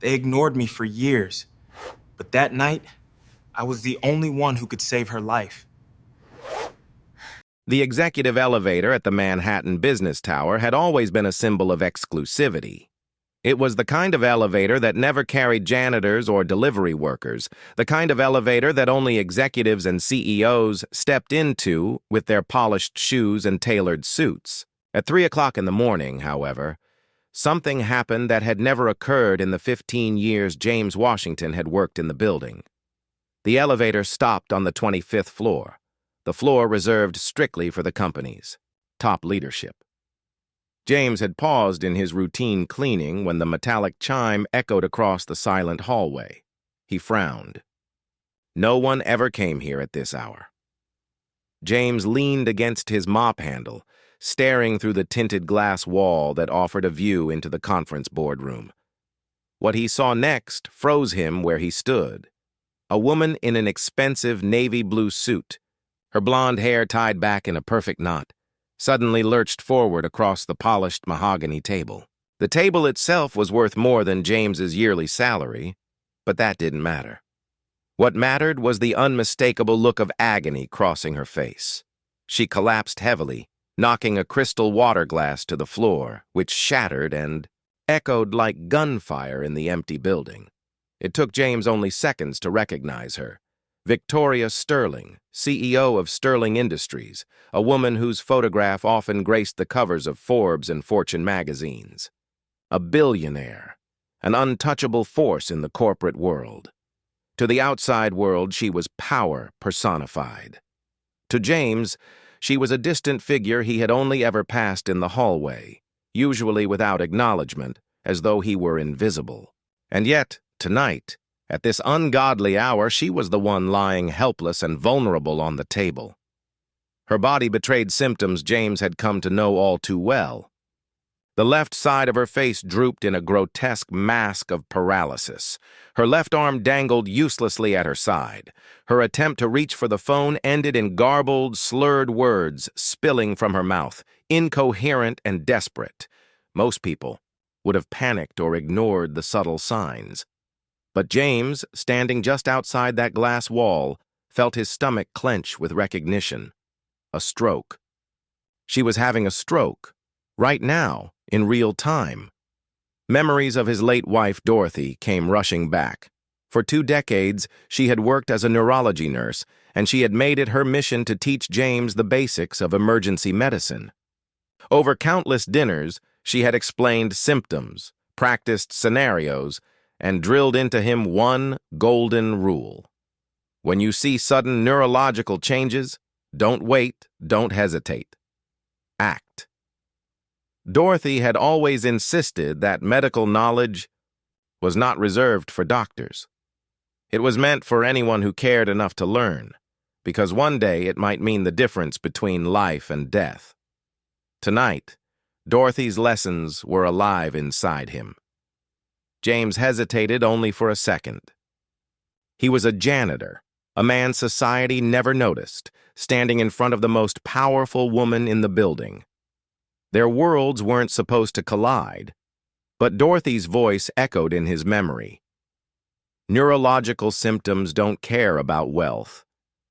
They ignored me for years. But that night, I was the only one who could save her life. The executive elevator at the Manhattan Business Tower had always been a symbol of exclusivity. It was the kind of elevator that never carried janitors or delivery workers, the kind of elevator that only executives and CEOs stepped into with their polished shoes and tailored suits. At 3 o'clock in the morning, however, something happened that had never occurred in the 15 years James Washington had worked in the building. The elevator stopped on the 25th floor, the floor reserved strictly for the company's top leadership. James had paused in his routine cleaning when the metallic chime echoed across the silent hallway. He frowned. No one ever came here at this hour. James leaned against his mop handle, staring through the tinted glass wall that offered a view into the conference boardroom. What he saw next froze him where he stood. A woman in an expensive navy blue suit, her blonde hair tied back in a perfect knot, suddenly lurched forward across the polished mahogany table. The table itself was worth more than James's yearly salary, but that didn't matter. What mattered was the unmistakable look of agony crossing her face. She collapsed heavily, knocking a crystal water glass to the floor, which shattered and echoed like gunfire in the empty building. It took James only seconds to recognize her. Victoria Sterling, CEO of Sterling Industries, a woman whose photograph often graced the covers of Forbes and Fortune magazines. A billionaire, an untouchable force in the corporate world. To the outside world, she was power personified. To James, she was a distant figure he had only ever passed in the hallway, usually without acknowledgement, as though he were invisible. And yet, tonight, at this ungodly hour, she was the one lying helpless and vulnerable on the table. Her body betrayed symptoms James had come to know all too well. The left side of her face drooped in a grotesque mask of paralysis. Her left arm dangled uselessly at her side. Her attempt to reach for the phone ended in garbled, slurred words spilling from her mouth, incoherent and desperate. Most people would have panicked or ignored the subtle signs. But James, standing just outside that glass wall, felt his stomach clench with recognition. A stroke. She was having a stroke, right now, in real time. Memories of his late wife, Dorothy, came rushing back. For 2 decades, she had worked as a neurology nurse, and she had made it her mission to teach James the basics of emergency medicine. Over countless dinners, she had explained symptoms, practiced scenarios, and drilled into him one golden rule. When you see sudden neurological changes, don't wait, don't hesitate. Act. Dorothy had always insisted that medical knowledge was not reserved for doctors. It was meant for anyone who cared enough to learn, because one day it might mean the difference between life and death. Tonight, Dorothy's lessons were alive inside him. James hesitated only for a second. He was a janitor, a man society never noticed, standing in front of the most powerful woman in the building. Their worlds weren't supposed to collide, but Dorothy's voice echoed in his memory. Neurological symptoms don't care about wealth,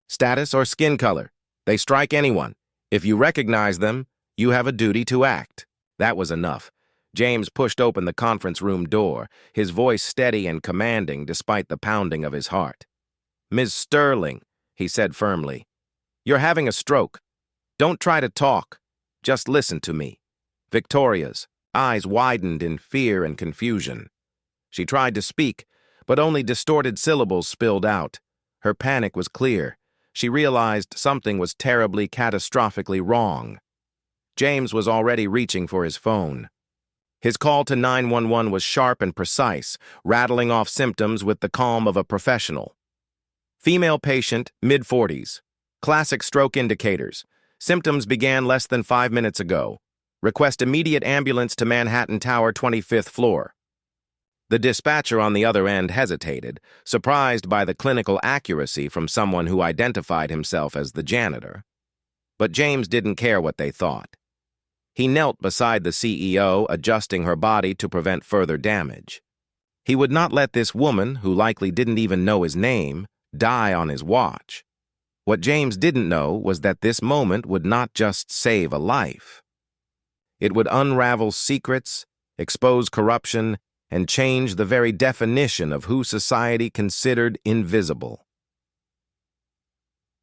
status, or skin color. They strike anyone. If you recognize them, you have a duty to act. That was enough. James pushed open the conference room door, his voice steady and commanding despite the pounding of his heart. "Ms. Sterling," he said firmly, "you're having a stroke. Don't try to talk. Just listen to me." Victoria's eyes widened in fear and confusion. She tried to speak, but only distorted syllables spilled out. Her panic was clear. She realized something was terribly, catastrophically wrong. James was already reaching for his phone. His call to 911 was sharp and precise, rattling off symptoms with the calm of a professional. Female patient, mid-40s. Classic stroke indicators. Symptoms began less than 5 minutes ago. Request immediate ambulance to Manhattan Tower 25th floor. The dispatcher on the other end hesitated, surprised by the clinical accuracy from someone who identified himself as the janitor. But James didn't care what they thought. He knelt beside the CEO, adjusting her body to prevent further damage. He would not let this woman, who likely didn't even know his name, die on his watch. What James didn't know was that this moment would not just save a life. It would unravel secrets, expose corruption, and change the very definition of who society considered invisible.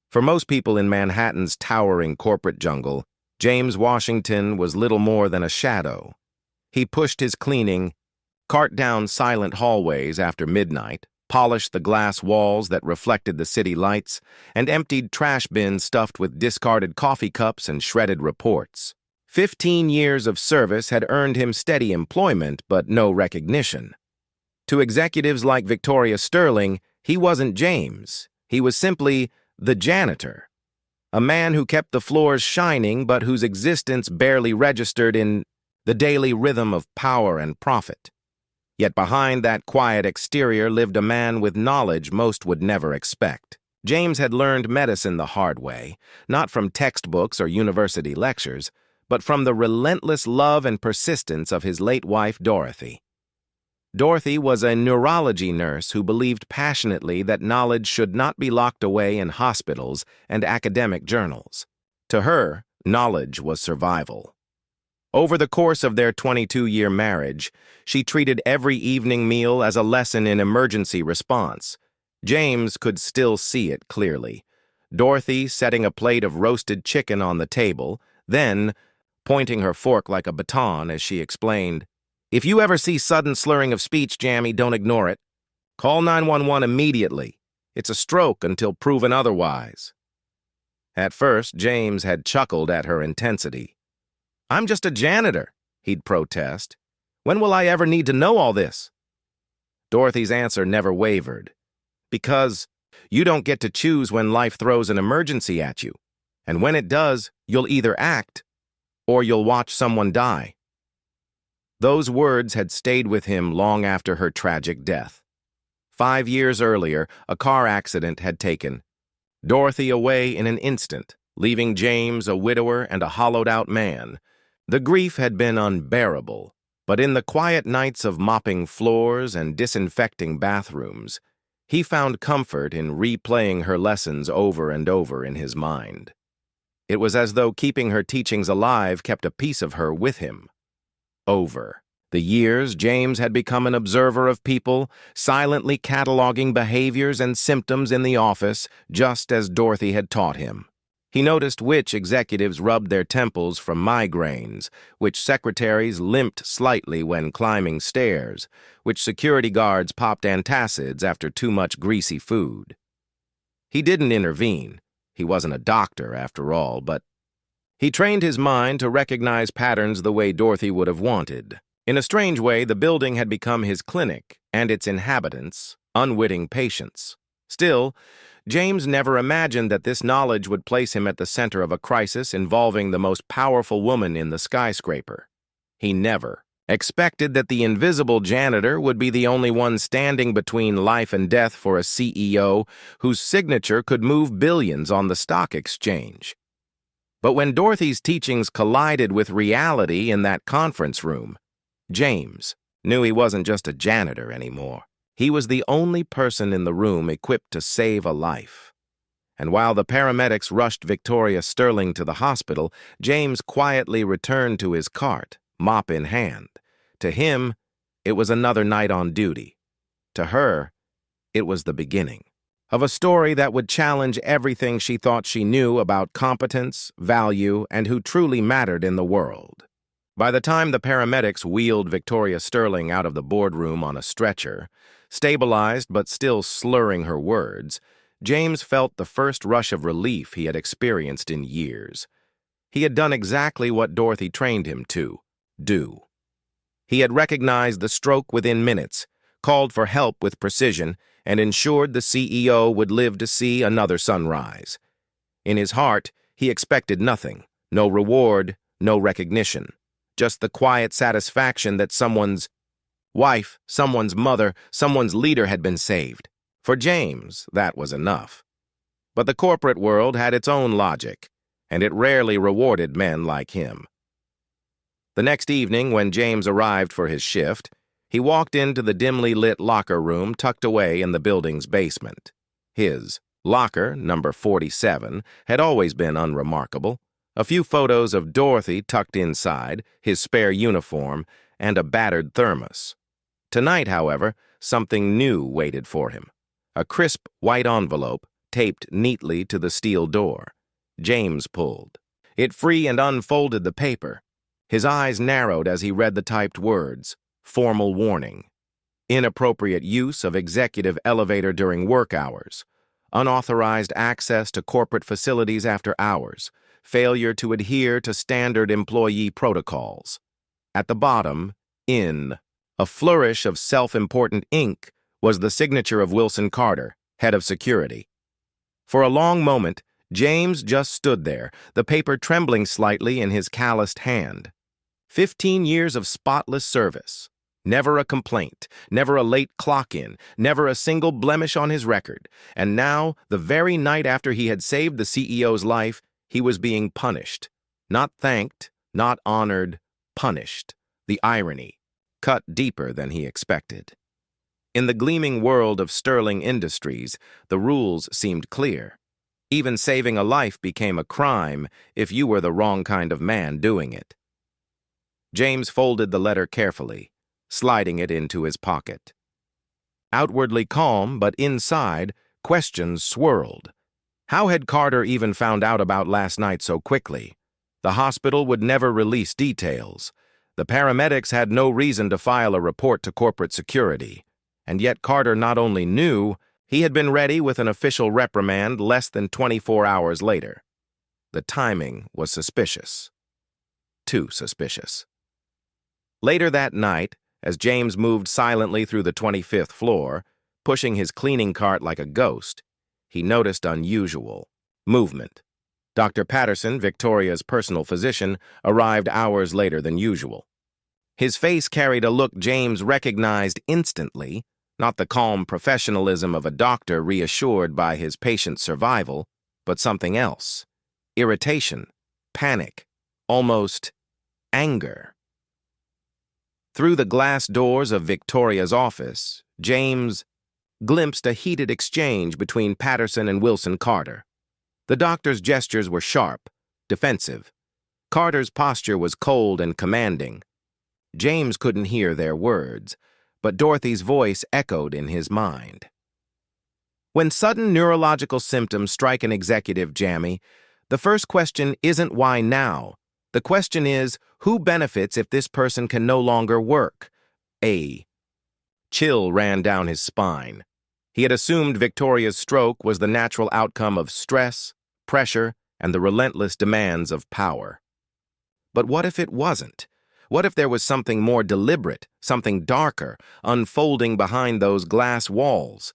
For most people in Manhattan's towering corporate jungle, James Washington was little more than a shadow. He pushed his cleaning cart down silent hallways after midnight, polished the glass walls that reflected the city lights, and emptied trash bins stuffed with discarded coffee cups and shredded reports. 15 years of service had earned him steady employment, but no recognition. To executives like Victoria Sterling, he wasn't James. He was simply the janitor, a man who kept the floors shining but whose existence barely registered in the daily rhythm of power and profit. Yet behind that quiet exterior lived a man with knowledge most would never expect. James had learned medicine the hard way, not from textbooks or university lectures, but from the relentless love and persistence of his late wife, Dorothy. Dorothy was a neurology nurse who believed passionately that knowledge should not be locked away in hospitals and academic journals. To her, knowledge was survival. Over the course of their 22-year marriage, she treated every evening meal as a lesson in emergency response. James could still see it clearly. Dorothy setting a plate of roasted chicken on the table, then pointing her fork like a baton as she explained, "If you ever see sudden slurring of speech, Jammy, don't ignore it. Call 911 immediately. It's a stroke until proven otherwise." At first, James had chuckled at her intensity. "I'm just a janitor," he'd protest. "When will I ever need to know all this?" Dorothy's answer never wavered. "Because you don't get to choose when life throws an emergency at you. And when it does, you'll either act or you'll watch someone die." Those words had stayed with him long after her tragic death. 5 years earlier, a car accident had taken Dorothy away in an instant, leaving James a widower and a hollowed-out man. The grief had been unbearable, but in the quiet nights of mopping floors and disinfecting bathrooms, he found comfort in replaying her lessons over and over in his mind. It was as though keeping her teachings alive kept a piece of her with him. Over the years, James had become an observer of people, silently cataloging behaviors and symptoms in the office, just as Dorothy had taught him. He noticed which executives rubbed their temples from migraines, which secretaries limped slightly when climbing stairs, which security guards popped antacids after too much greasy food. He didn't intervene. He wasn't a doctor, after all, but he trained his mind to recognize patterns the way Dorothy would have wanted. In a strange way, the building had become his clinic, and its inhabitants, unwitting patients. Still, James never imagined that this knowledge would place him at the center of a crisis involving the most powerful woman in the skyscraper. He never expected that the invisible janitor would be the only one standing between life and death for a CEO whose signature could move billions on the stock exchange. But when Dorothy's teachings collided with reality in that conference room, James knew he wasn't just a janitor anymore. He was the only person in the room equipped to save a life. And while the paramedics rushed Victoria Sterling to the hospital, James quietly returned to his cart, mop in hand. To him, it was another night on duty. To her, it was the beginning of a story that would challenge everything she thought she knew about competence, value, and who truly mattered in the world. By the time the paramedics wheeled Victoria Sterling out of the boardroom on a stretcher, stabilized but still slurring her words, James felt the first rush of relief he had experienced in years. He had done exactly what Dorothy trained him to do. He had recognized the stroke within minutes, called for help with precision, and ensured the CEO would live to see another sunrise. In his heart, he expected nothing, no reward, no recognition, just the quiet satisfaction that someone's wife, someone's mother, someone's leader had been saved. For James, that was enough. But the corporate world had its own logic, and it rarely rewarded men like him. The next evening, when James arrived for his shift, He walked into the dimly lit locker room tucked away in the building's basement. His locker, number 47, had always been unremarkable. A few photos of Dorothy tucked inside, his spare uniform, and a battered thermos. Tonight, however, something new waited for him. A crisp white envelope taped neatly to the steel door. James pulled. It free and unfolded the paper. His eyes narrowed as he read the typed words. Formal warning. Inappropriate use of executive elevator during work hours. Unauthorized access to corporate facilities after hours. Failure to adhere to standard employee protocols. At the bottom, in a flourish of self-important ink, was the signature of Wilson Carter, head of security. For a long moment, James just stood there, the paper trembling slightly in his calloused hand. 15 years of spotless service. Never a complaint, never a late clock-in, never a single blemish on his record. And now, the very night after he had saved the CEO's life, he was being punished. Not thanked, not honored, punished. The irony, cut deeper than he expected. In the gleaming world of Sterling Industries, the rules seemed clear. Even saving a life became a crime if you were the wrong kind of man doing it. James folded the letter carefully, sliding it into his pocket. Outwardly calm, but inside, questions swirled. How had Carter even found out about last night so quickly? The hospital would never release details. The paramedics had no reason to file a report to corporate security. And yet Carter not only knew, he had been ready with an official reprimand less than 24 hours later. The timing was suspicious. Too suspicious. Later that night, as James moved silently through the 25th floor, pushing his cleaning cart like a ghost, he noticed unusual movement. Dr. Patterson, Victoria's personal physician, arrived hours later than usual. His face carried a look James recognized instantly, not the calm professionalism of a doctor reassured by his patient's survival, but something else. Irritation, panic, almost anger. Through the glass doors of Victoria's office, James glimpsed a heated exchange between Patterson and Wilson Carter. The doctor's gestures were sharp, defensive. Carter's posture was cold and commanding. James couldn't hear their words, but Dorothy's voice echoed in his mind. When sudden neurological symptoms strike an executive, Jammy, the first question isn't why now. The question is, who benefits if this person can no longer work? A chill ran down his spine. He had assumed Victoria's stroke was the natural outcome of stress, pressure, and the relentless demands of power. But what if it wasn't? What if there was something more deliberate, something darker, unfolding behind those glass walls?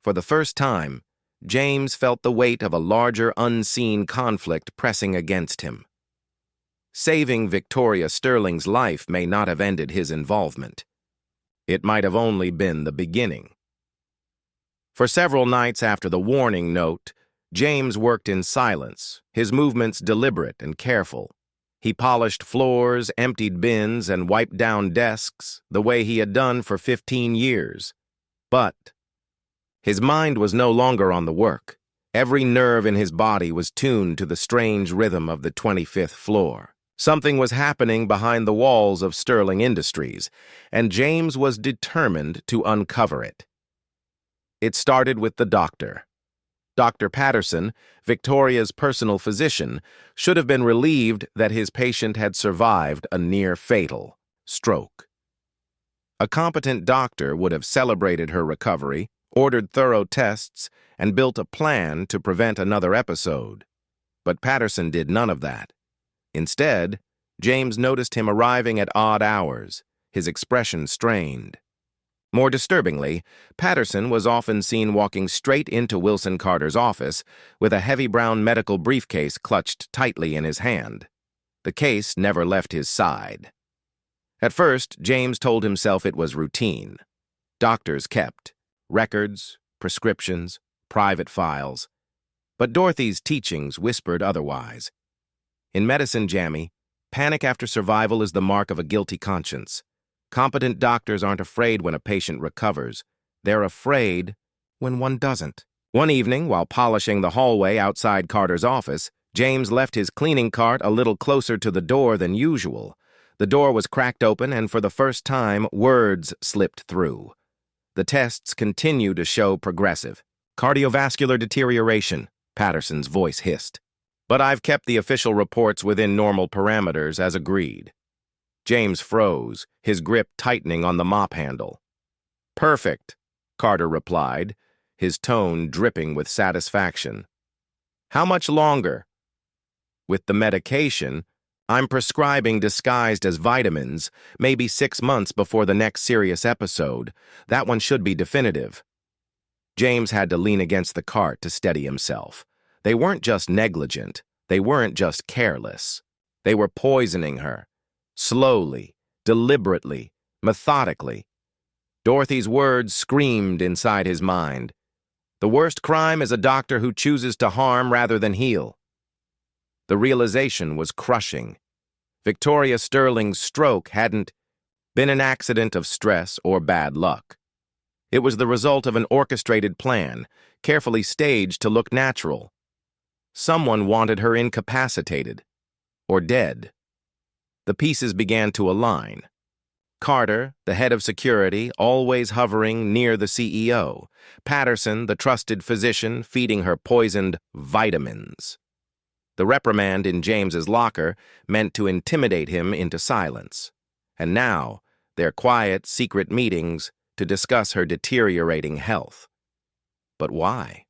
For the first time, James felt the weight of a larger, unseen conflict pressing against him. Saving Victoria Sterling's life may not have ended his involvement. It might have only been the beginning. For several nights after the warning note, James worked in silence, his movements deliberate and careful. He polished floors, emptied bins, and wiped down desks the way he had done for 15 years. But his mind was no longer on the work. Every nerve in his body was tuned to the strange rhythm of the 25th floor. Something was happening behind the walls of Sterling Industries, and James was determined to uncover it. It started with the doctor. Dr. Patterson, Victoria's personal physician, should have been relieved that his patient had survived a near-fatal stroke. A competent doctor would have celebrated her recovery, ordered thorough tests, and built a plan to prevent another episode. But Patterson did none of that. Instead, James noticed him arriving at odd hours, his expression strained. More disturbingly, Patterson was often seen walking straight into Wilson Carter's office with a heavy brown medical briefcase clutched tightly in his hand. The case never left his side. At first, James told himself it was routine. Doctors kept records, prescriptions, private files. But Dorothy's teachings whispered otherwise. In medicine, Jammy, panic after survival is the mark of a guilty conscience. Competent doctors aren't afraid when a patient recovers. They're afraid when one doesn't. One evening, while polishing the hallway outside Carter's office, James left his cleaning cart a little closer to the door than usual. The door was cracked open, and for the first time, words slipped through. The tests continue to show progressive. Cardiovascular deterioration, Patterson's voice hissed. But I've kept the official reports within normal parameters as agreed. James froze, his grip tightening on the mop handle. Perfect, Carter replied, his tone dripping with satisfaction. How much longer? With the medication, I'm prescribing disguised as vitamins, maybe 6 months before the next serious episode. That one should be definitive. James had to lean against the cart to steady himself. They weren't just negligent. They weren't just careless. They were poisoning her. Slowly, deliberately, methodically. Dorothy's words screamed inside his mind. The worst crime is a doctor who chooses to harm rather than heal. The realization was crushing. Victoria Sterling's stroke hadn't been an accident of stress or bad luck. It was the result of an orchestrated plan, carefully staged to look natural. Someone wanted her incapacitated, or dead. The pieces began to align. Carter, the head of security, always hovering near the CEO. Patterson, the trusted physician, feeding her poisoned vitamins. The reprimand in James's locker meant to intimidate him into silence. And now, their quiet, secret meetings to discuss her deteriorating health. But why?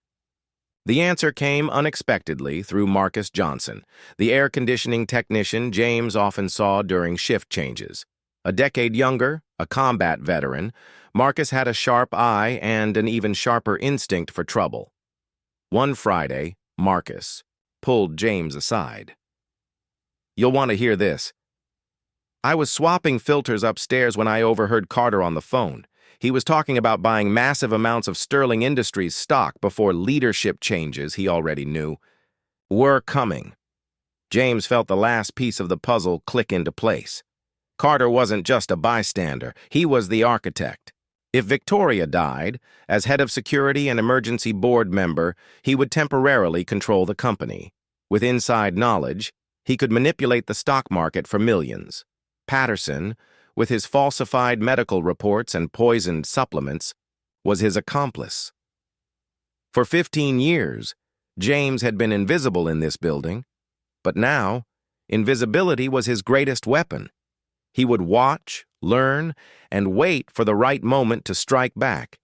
The answer came unexpectedly through Marcus Johnson, the air conditioning technician James often saw during shift changes. A decade younger, a combat veteran, Marcus had a sharp eye and an even sharper instinct for trouble. One Friday, Marcus pulled James aside. You'll want to hear this. I was swapping filters upstairs when I overheard Carter on the phone. He was talking about buying massive amounts of Sterling Industries stock before leadership changes he already knew were coming. James felt the last piece of the puzzle click into place. Carter wasn't just a bystander. He was the architect. If Victoria died, as head of security and emergency board member, he would temporarily control the company. With inside knowledge, he could manipulate the stock market for millions. Patterson, with his falsified medical reports and poisoned supplements, was his accomplice. For 15 years, James had been invisible in this building, but now, invisibility was his greatest weapon. He would watch, learn, and wait for the right moment to strike back.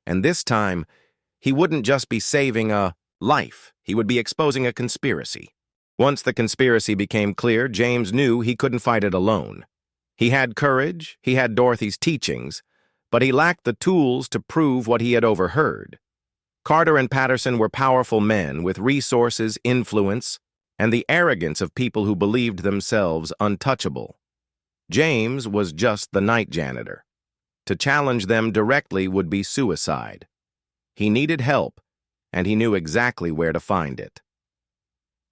And this time, he wouldn't just be saving a life, he would be exposing a conspiracy. Once the conspiracy became clear, James knew he couldn't fight it alone. He had courage, he had Dorothy's teachings, but he lacked the tools to prove what he had overheard. Carter and Patterson were powerful men with resources, influence, and the arrogance of people who believed themselves untouchable. James was just the night janitor. To challenge them directly would be suicide. He needed help, and he knew exactly where to find it.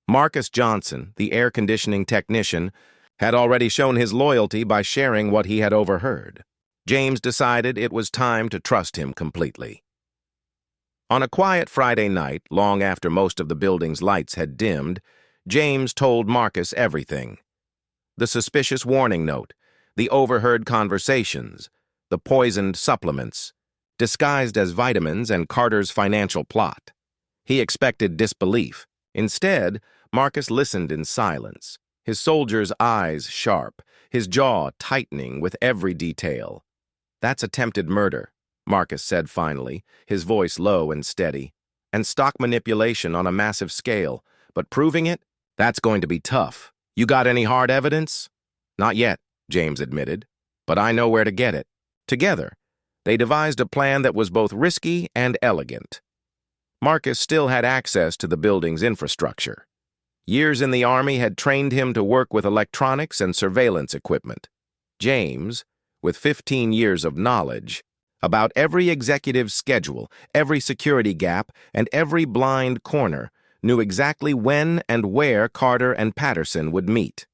Marcus Johnson, the air conditioning technician, had already shown his loyalty by sharing what he had overheard. James decided it was time to trust him completely. On a quiet Friday night, long after most of the building's lights had dimmed, James told Marcus everything. The suspicious warning note, the overheard conversations, the poisoned supplements, disguised as vitamins, and Carter's financial plot. He expected disbelief. Instead, Marcus listened in silence, his soldier's eyes sharp, his jaw tightening with every detail. That's attempted murder, Marcus said finally, his voice low and steady, and stock manipulation on a massive scale, but proving it, that's going to be tough. You got any hard evidence? Not yet, James admitted, but I know where to get it. Together, they devised a plan that was both risky and elegant. Marcus still had access to the building's infrastructure. Years in the Army had trained him to work with electronics and surveillance equipment. James, with 15 years of knowledge, about every executive's schedule, every security gap, and every blind corner, knew exactly when and where Carter and Patterson would meet.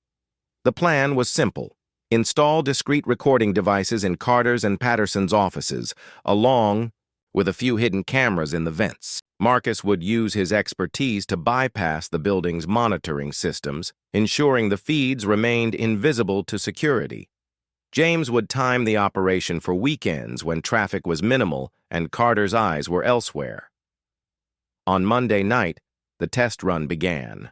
The plan was simple. Install discrete recording devices in Carter's and Patterson's offices, along with a few hidden cameras in the vents. Marcus would use his expertise to bypass the building's monitoring systems, ensuring the feeds remained invisible to security. James would time the operation for weekends when traffic was minimal and Carter's eyes were elsewhere. On Monday night, the test run began.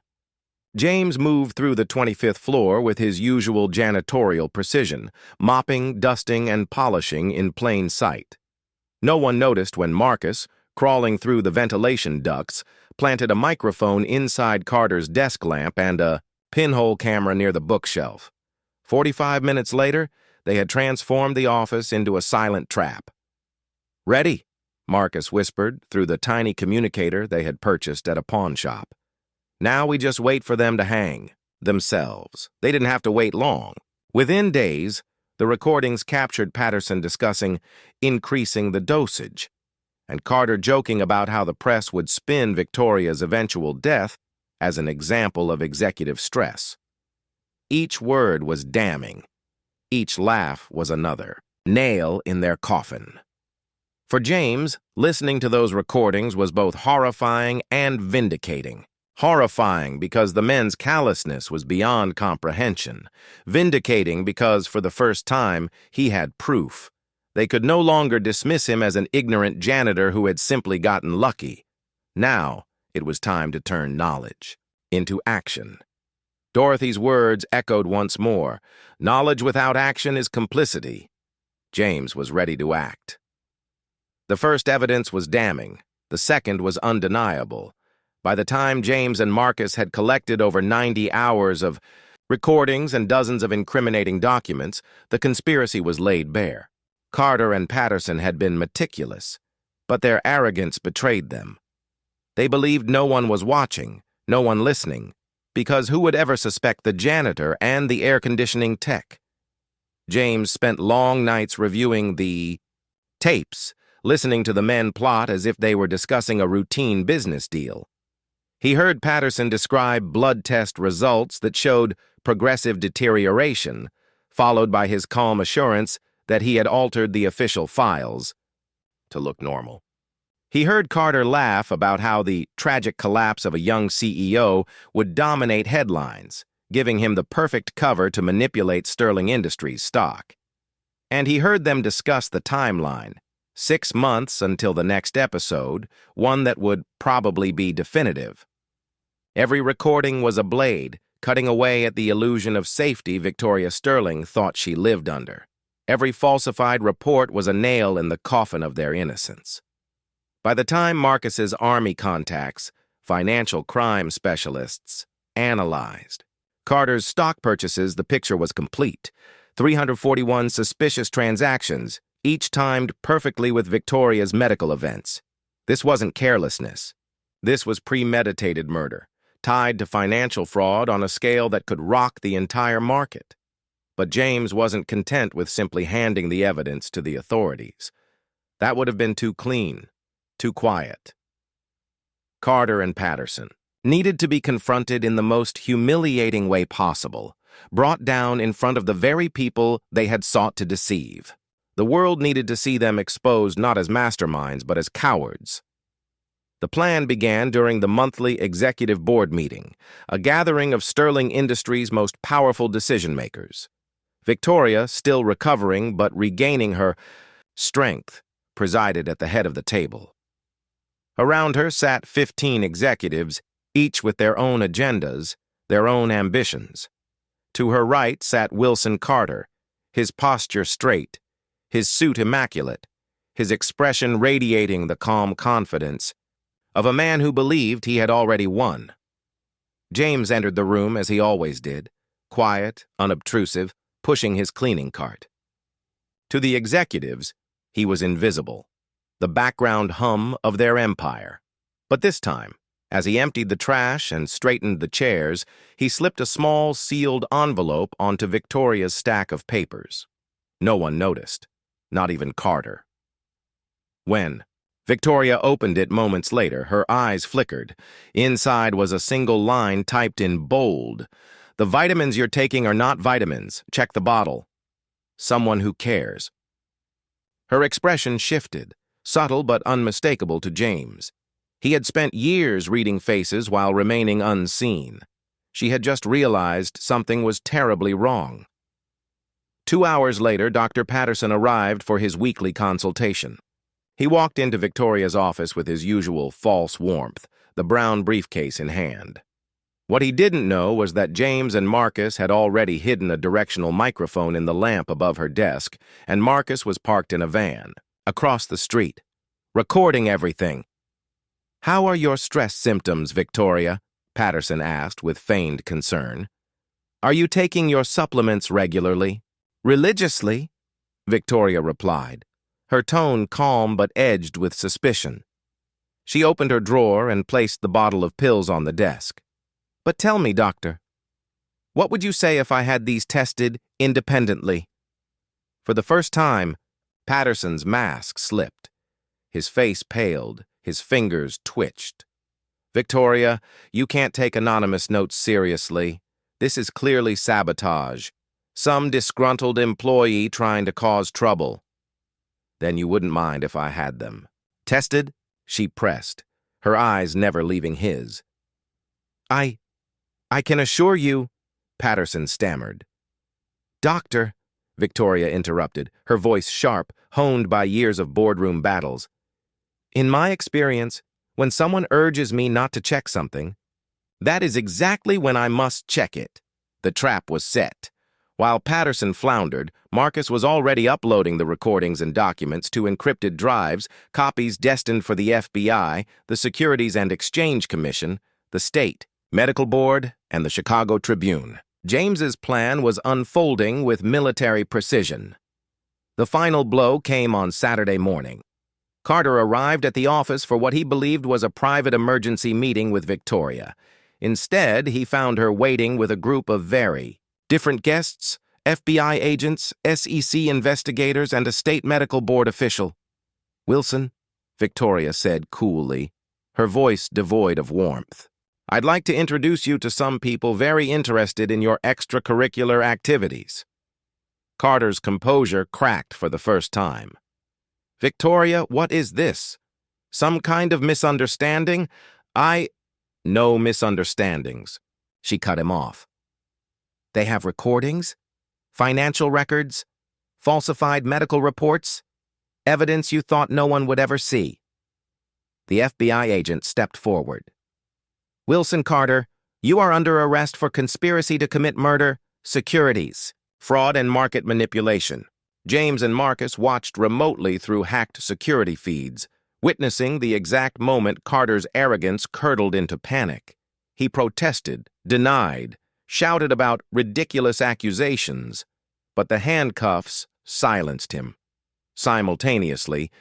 James moved through the 25th floor with his usual janitorial precision, mopping, dusting, and polishing in plain sight. No one noticed when Marcus, crawling through the ventilation ducts, planted a microphone inside Carter's desk lamp and a pinhole camera near the bookshelf. 45 minutes later, they had transformed the office into a silent trap. "Ready," Marcus whispered through the tiny communicator they had purchased at a pawn shop. "Now we just wait for them to hang themselves." They didn't have to wait long. Within days, the recordings captured Patterson discussing increasing the dosage, and Carter joking about how the press would spin Victoria's eventual death as an example of executive stress. Each word was damning. Each laugh was another nail in their coffin. For James, listening to those recordings was both horrifying and vindicating. Horrifying because the men's callousness was beyond comprehension. Vindicating because, for the first time, he had proof. They could no longer dismiss him as an ignorant janitor who had simply gotten lucky. Now, it was time to turn knowledge into action. Dorothy's words echoed once more. Knowledge without action is complicity. James was ready to act. The first evidence was damning. The second was undeniable. By the time James and Marcus had collected over 90 hours of recordings and dozens of incriminating documents, the conspiracy was laid bare. Carter and Patterson had been meticulous, but their arrogance betrayed them. They believed no one was watching, no one listening, because who would ever suspect the janitor and the air conditioning tech? James spent long nights reviewing the tapes, listening to the men plot as if they were discussing a routine business deal. He heard Patterson describe blood test results that showed progressive deterioration, followed by his calm assurance that he had altered the official files to look normal. He heard Carter laugh about how the tragic collapse of a young CEO would dominate headlines, giving him the perfect cover to manipulate Sterling Industries stock. And he heard them discuss the timeline, 6 months until the next episode, one that would probably be definitive. Every recording was a blade, cutting away at the illusion of safety Victoria Sterling thought she lived under. Every falsified report was a nail in the coffin of their innocence. By the time Marcus's army contacts, financial crime specialists, analyzed Carter's stock purchases, the picture was complete. 341 suspicious transactions, each timed perfectly with Victoria's medical events. This wasn't carelessness. This was premeditated murder, tied to financial fraud on a scale that could rock the entire market. But James wasn't content with simply handing the evidence to the authorities. That would have been too clean, too quiet. Carter and Patterson needed to be confronted in the most humiliating way possible, brought down in front of the very people they had sought to deceive. The world needed to see them exposed not as masterminds, but as cowards. The plan began during the monthly executive board meeting, a gathering of Sterling Industries' most powerful decision-makers. Victoria, still recovering but regaining her strength, presided at the head of the table. Around her sat 15 executives, each with their own agendas, their own ambitions. To her right sat Wilson Carter, his posture straight, his suit immaculate, his expression radiating the calm confidence of a man who believed he had already won. James entered the room as he always did, quiet, unobtrusive, pushing his cleaning cart. To the executives, he was invisible, the background hum of their empire. But this time, as he emptied the trash and straightened the chairs, he slipped a small, sealed envelope onto Victoria's stack of papers. No one noticed, not even Carter. When Victoria opened it moments later, her eyes flickered. Inside was a single line typed in bold. "The vitamins you're taking are not vitamins. Check the bottle. someone who cares. Her expression shifted, subtle but unmistakable to James. He had spent years reading faces while remaining unseen. She had just realized something was terribly wrong. 2 hours later, Dr. Patterson arrived for his weekly consultation. He walked into Victoria's office with his usual false warmth, the brown briefcase in hand. What he didn't know was that James and Marcus had already hidden a directional microphone in the lamp above her desk, and Marcus was parked in a van, across the street, recording everything. "How are your stress symptoms, Victoria?" Patterson asked with feigned concern. "Are you taking your supplements regularly?" "Religiously," Victoria replied, her tone calm but edged with suspicion. She opened her drawer and placed the bottle of pills on the desk. "But tell me, doctor, what would you say if I had these tested independently?" For the first time, Patterson's mask slipped. His face paled, his fingers twitched. "Victoria, you can't take anonymous notes seriously. This is clearly sabotage. Some disgruntled employee trying to cause trouble." "Then you wouldn't mind if I had them." "Tested?" she pressed, her eyes never leaving his. I can assure you," Patterson stammered. "Doctor," Victoria interrupted, her voice sharp, honed by years of boardroom battles. "In my experience, when someone urges me not to check something, that is exactly when I must check it." The trap was set. While Patterson floundered, Marcus was already uploading the recordings and documents to encrypted drives, copies destined for the FBI, the Securities and Exchange Commission, the state, medical board, and the Chicago Tribune. James's plan was unfolding with military precision. The final blow came on Saturday morning. Carter arrived at the office for what he believed was a private emergency meeting with Victoria. Instead, he found her waiting with a group of very different guests, FBI agents, SEC investigators, and a state medical board official. "Wilson," Victoria said coolly, her voice devoid of warmth, "I'd like to introduce you to some people very interested in your extracurricular activities." Carter's composure cracked for the first time. "Victoria, what is this? Some kind of misunderstanding? No misunderstandings," she cut him off. "They have recordings, financial records, falsified medical reports, evidence you thought no one would ever see." The FBI agent stepped forward. "Wilson Carter, you are under arrest for conspiracy to commit murder, securities, fraud, and market manipulation." James and Marcus watched remotely through hacked security feeds, witnessing the exact moment Carter's arrogance curdled into panic. He protested, denied, shouted about ridiculous accusations, but the handcuffs silenced him. Simultaneously,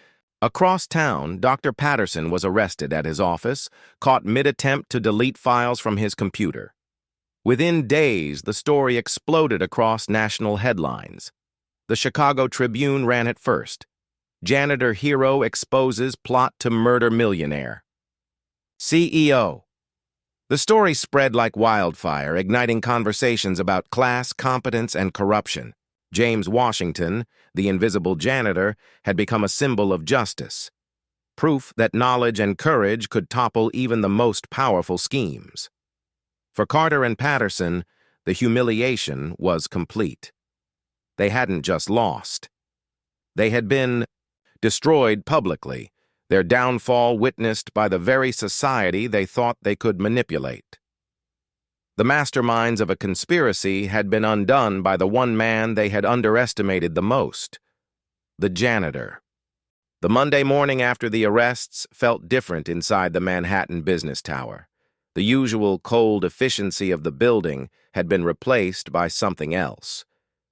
across town, Dr. Patterson was arrested at his office, caught mid-attempt to delete files from his computer. Within days, the story exploded across national headlines. The Chicago Tribune ran it first. "Janitor hero exposes plot to murder millionaire." CEO. The story spread like wildfire, igniting conversations about class, competence, and corruption. James Washington, the invisible janitor, had become a symbol of justice. Proof that knowledge and courage could topple even the most powerful schemes. For Carter and Patterson, the humiliation was complete. They hadn't just lost. They had been destroyed publicly, their downfall witnessed by the very society they thought they could manipulate. The masterminds of a conspiracy had been undone by the one man they had underestimated the most, the janitor. The Monday morning after the arrests felt different inside the Manhattan business tower. The usual cold efficiency of the building had been replaced by something else.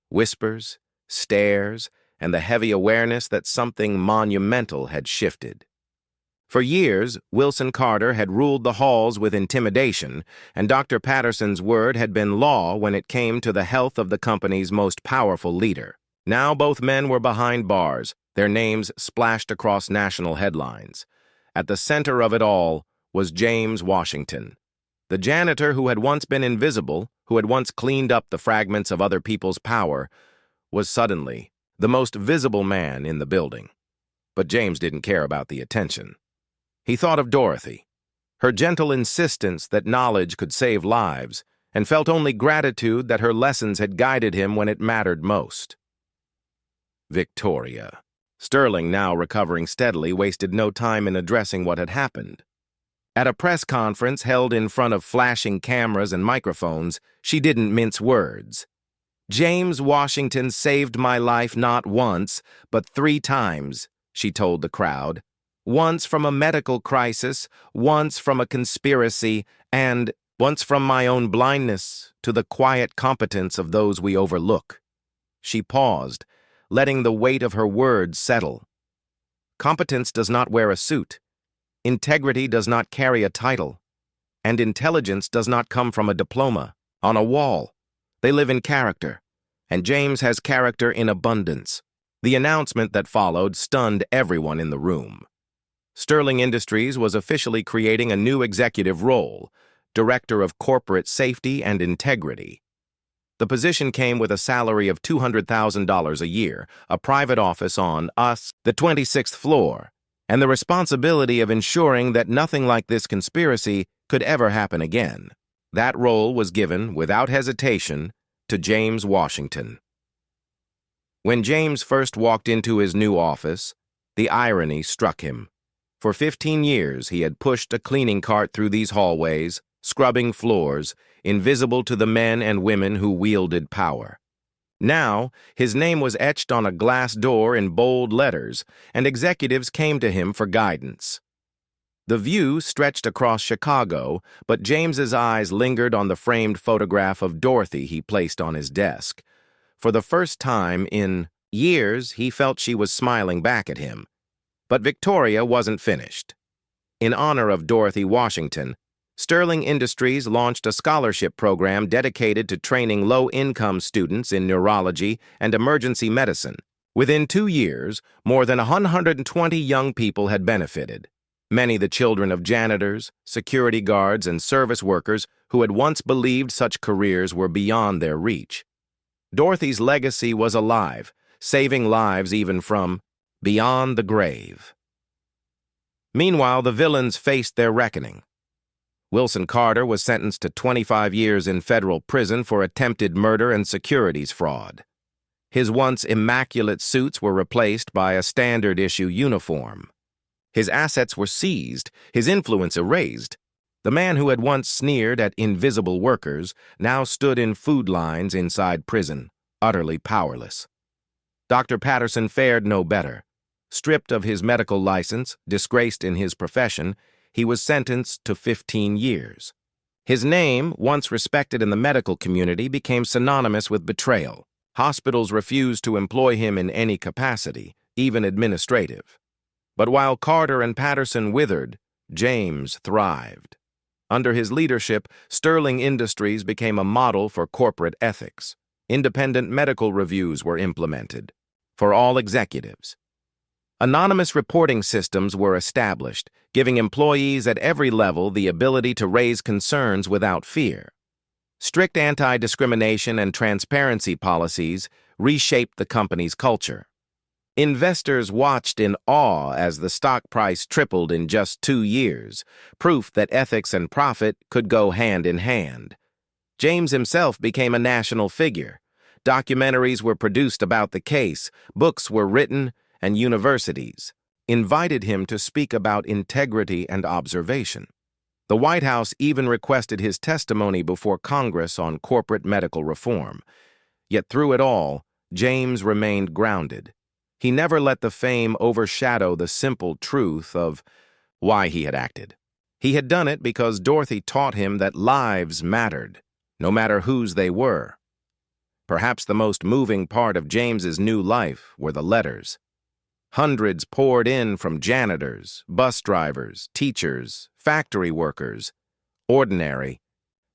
Whispers, stares, and the heavy awareness that something monumental had shifted. For years, Wilson Carter had ruled the halls with intimidation, and Dr. Patterson's word had been law when it came to the health of the company's most powerful leader. Now both men were behind bars, their names splashed across national headlines. At the center of it all was James Washington, the janitor who had once been invisible, who had once cleaned up the fragments of other people's power, was suddenly the most visible man in the building. But James didn't care about the attention. He thought of Dorothy, her gentle insistence that knowledge could save lives, and felt only gratitude that her lessons had guided him when it mattered most. Victoria. Sterling, now recovering steadily, wasted no time in addressing what had happened. At a press conference held in front of flashing cameras and microphones, she didn't mince words. "James Washington saved my life not once, but 3 times," she told the crowd. "Once from a medical crisis, once from a conspiracy, and once from my own blindness to the quiet competence of those we overlook." She paused, letting the weight of her words settle. Competence does not wear a suit. Integrity does not carry a title. And intelligence does not come from a diploma, on a wall. They live in character. And James has character in abundance. The announcement that followed stunned everyone in the room. Sterling Industries was officially creating a new executive role, Director of Corporate Safety and Integrity. The position came with a salary of $200,000 a year, a private office on the 26th floor, and the responsibility of ensuring that nothing like this conspiracy could ever happen again. That role was given, without hesitation, to James Washington. When James first walked into his new office, the irony struck him. For 15 years, he had pushed a cleaning cart through these hallways, scrubbing floors, invisible to the men and women who wielded power. Now, his name was etched on a glass door in bold letters, and executives came to him for guidance. The view stretched across Chicago, but James's eyes lingered on the framed photograph of Dorothy he placed on his desk. For the first time in years, he felt she was smiling back at him. But Victoria wasn't finished. In honor of Dorothy Washington, Sterling Industries launched a scholarship program dedicated to training low-income students in neurology and emergency medicine. Within 2 years, more than 120 young people had benefited. Many the children of janitors, security guards, and service workers who had once believed such careers were beyond their reach. Dorothy's legacy was alive, saving lives even from beyond the grave. Meanwhile, the villains faced their reckoning. Wilson Carter was sentenced to 25 years in federal prison for attempted murder and securities fraud. His once immaculate suits were replaced by a standard-issue uniform. His assets were seized, his influence erased. The man who had once sneered at invisible workers now stood in food lines inside prison, utterly powerless. Dr. Patterson fared no better. Stripped of his medical license, disgraced in his profession, he was sentenced to 15 years. His name, once respected in the medical community, became synonymous with betrayal. Hospitals refused to employ him in any capacity, even administrative. But while Carter and Patterson withered, James thrived. Under his leadership, Sterling Industries became a model for corporate ethics. Independent medical reviews were implemented for all executives. Anonymous reporting systems were established, giving employees at every level the ability to raise concerns without fear. Strict anti-discrimination and transparency policies reshaped the company's culture. Investors watched in awe as the stock price tripled in just 2 years, proof that ethics and profit could go hand in hand. James himself became a national figure. Documentaries were produced about the case, books were written, and universities invited him to speak about integrity and observation. The White House even requested his testimony before Congress on corporate medical reform. Yet through it all, James remained grounded. He never let the fame overshadow the simple truth of why he had acted. He had done it because Dorothy taught him that lives mattered, no matter whose they were. Perhaps the most moving part of James's new life were the letters. Hundreds poured in from janitors, bus drivers, teachers, factory workers, ordinary.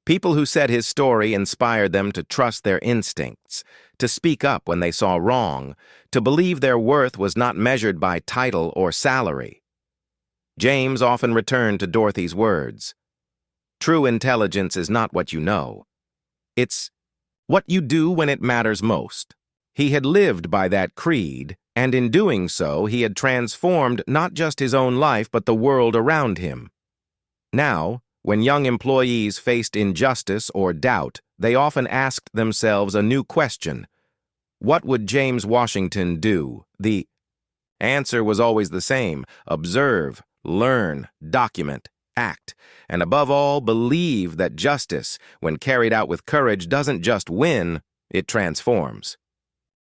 People who said his story inspired them to trust their instincts, to speak up when they saw wrong, to believe their worth was not measured by title or salary. James often returned to Dorothy's words. True intelligence is not what you know. It's what you do when it matters most. He had lived by that creed, and in doing so, he had transformed not just his own life but the world around him. Now, when young employees faced injustice or doubt, they often asked themselves a new question. What would James Washington do? The answer was always the same: observe, learn, document, act, and above all, believe that justice, when carried out with courage, doesn't just win, it transforms.